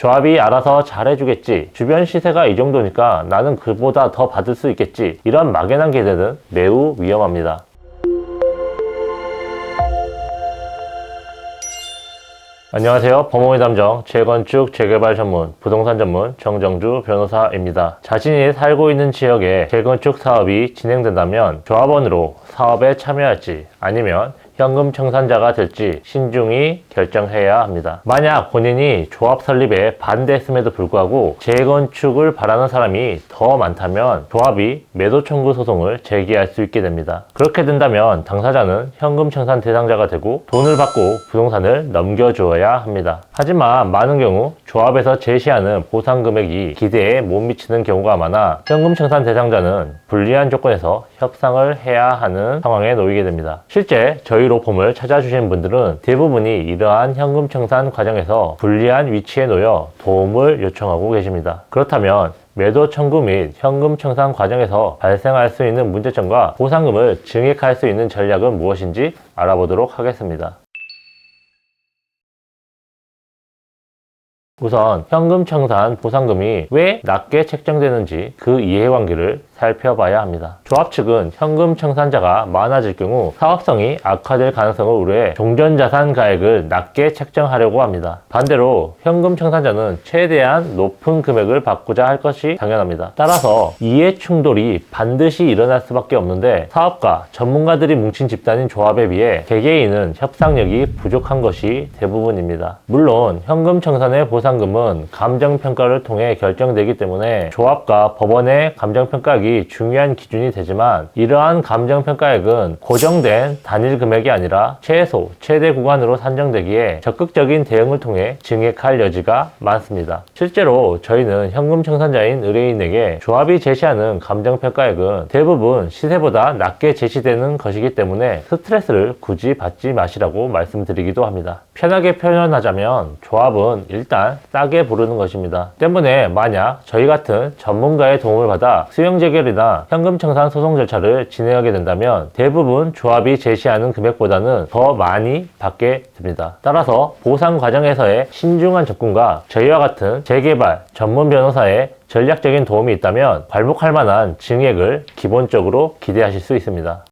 조합이 알아서 잘해주겠지, 주변 시세가 이 정도니까 나는 그보다 더 받을 수 있겠지, 이런 막연한 기대는 매우 위험합니다. 안녕하세요. 범호의 담정, 재건축, 재개발 전문, 부동산 전문 정정주 변호사입니다. 자신이 살고 있는 지역에 재건축 사업이 진행된다면 조합원으로 사업에 참여할지 아니면 현금 청산자가 될지 신중히 결정해야 합니다. 만약 본인이 조합 설립에 반대했음에도 불구하고 재건축을 바라는 사람이 더 많다면 조합이 매도 청구 소송을 제기할 수 있게 됩니다. 그렇게 된다면 당사자는 현금 청산 대상자가 되고 돈을 받고 부동산을 넘겨주어야 합니다. 하지만 많은 경우 조합에서 제시하는 보상 금액이 기대에 못 미치는 경우가 많아 현금 청산 대상자는 불리한 조건에서 협상을 해야 하는 상황에 놓이게 됩니다. 실제 저희 로펌을 찾아주신 분들은 대부분이 이러한 현금 청산 과정에서 불리한 위치에 놓여 도움을 요청하고 계십니다. 그렇다면 매도 청구 및 현금 청산 과정에서 발생할 수 있는 문제점과 보상금을 증액할 수 있는 전략은 무엇인지 알아보도록 하겠습니다. 우선 현금 청산 보상금이 왜 낮게 책정되는지 그 이해관계를 살펴봐야 합니다. 조합 측은 현금 청산자가 많아질 경우 사업성이 악화될 가능성을 우려해 종전자산 가액을 낮게 책정하려고 합니다. 반대로 현금 청산자는 최대한 높은 금액을 받고자 할 것이 당연합니다. 따라서 이해 충돌이 반드시 일어날 수밖에 없는데 사업가, 전문가들이 뭉친 집단인 조합에 비해 개개인은 협상력이 부족한 것이 대부분입니다. 물론 현금 청산의 보상금은 감정평가를 통해 결정되기 때문에 조합과 법원의 감정평가액이 중요한 기준이 되지만 이러한 감정평가액은 고정된 단일 금액이 아니라 최소, 최대 구간으로 산정되기에 적극적인 대응을 통해 증액할 여지가 많습니다. 실제로 저희는 현금 청산자인 의뢰인에게 조합이 제시하는 감정평가액은 대부분 시세보다 낮게 제시되는 것이기 때문에 스트레스를 굳이 받지 마시라고 말씀드리기도 합니다. 편하게 표현하자면 조합은 일단 싸게 부르는 것입니다. 때문에 만약 저희 같은 전문가의 도움을 받아 수용 재결이나 현금 청산 소송 절차를 진행하게 된다면 대부분 조합이 제시하는 금액보다는 더 많이 받게 됩니다. 따라서 보상 과정에서의 신중한 접근과 저희와 같은 재개발 전문 변호사의 전략적인 도움이 있다면 괄목할 만한 증액을 기본적으로 기대하실 수 있습니다.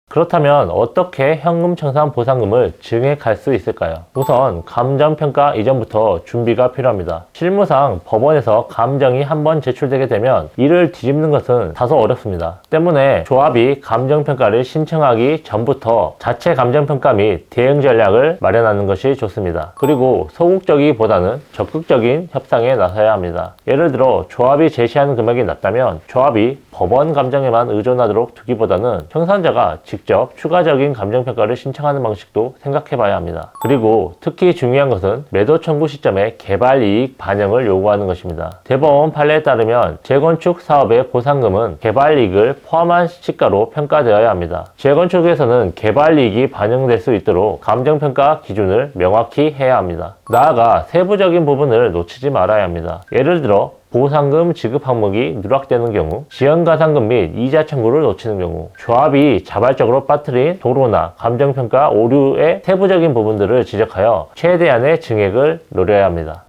그렇다면 어떻게 현금 청산 보상금을 증액할 수 있을까요? 우선 감정평가 이전부터 준비가 필요합니다. 실무상 법원에서 감정이 한번 제출되게 되면 이를 뒤집는 것은 다소 어렵습니다. 때문에 조합이 감정평가를 신청하기 전부터 자체 감정평가 및 대응 전략을 마련하는 것이 좋습니다. 그리고 소극적이보다는 적극적인 협상에 나서야 합니다. 예를 들어 조합이 제시하는 금액이 낮다면 조합이 법원 감정에만 의존하도록 두기보다는 청산자가 직접 추가적인 감정평가를 신청하는 방식도 생각해봐야 합니다. 그리고 특히 중요한 것은 매도 청구 시점에 개발이익 반영을 요구하는 것입니다. 대법원 판례에 따르면 재건축 사업의 보상금은 개발이익을 포함한 시가로 평가되어야 합니다. 재건축에서는 개발이익이 반영될 수 있도록 감정평가 기준을 명확히 해야 합니다. 나아가 세부적인 부분을 놓치지 말아야 합니다. 예를 들어 보상금 지급 항목이 누락되는 경우, 지연가산금 및 이자 청구를 놓치는 경우, 조합이 자발적으로 빠뜨린 도로나 감정평가 오류의 세부적인 부분들을 지적하여 최대한의 증액을 노려야 합니다.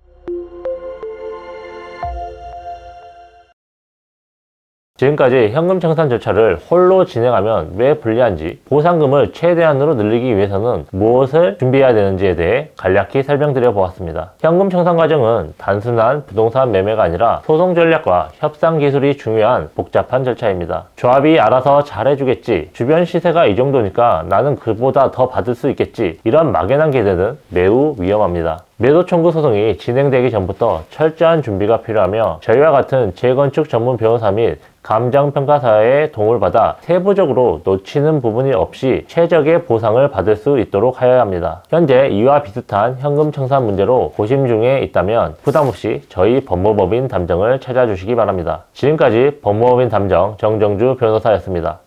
지금까지 현금 청산 절차를 홀로 진행하면 왜 불리한지, 보상금을 최대한으로 늘리기 위해서는 무엇을 준비해야 되는지에 대해 간략히 설명드려 보았습니다. 현금 청산 과정은 단순한 부동산 매매가 아니라 소송 전략과 협상 기술이 중요한 복잡한 절차입니다. 조합이 알아서 잘해주겠지, 주변 시세가 이 정도니까 나는 그보다 더 받을 수 있겠지, 이런 막연한 기대는 매우 위험합니다. 매도 청구 소송이 진행되기 전부터 철저한 준비가 필요하며 저희와 같은 재건축 전문 변호사 및 감정평가사의 도움을 받아 세부적으로 놓치는 부분이 없이 최적의 보상을 받을 수 있도록 하여야 합니다. 현재 이와 비슷한 현금 청산 문제로 고심 중에 있다면 부담없이 저희 법무법인 담정을 찾아주시기 바랍니다. 지금까지 법무법인 담정 정정주 변호사였습니다.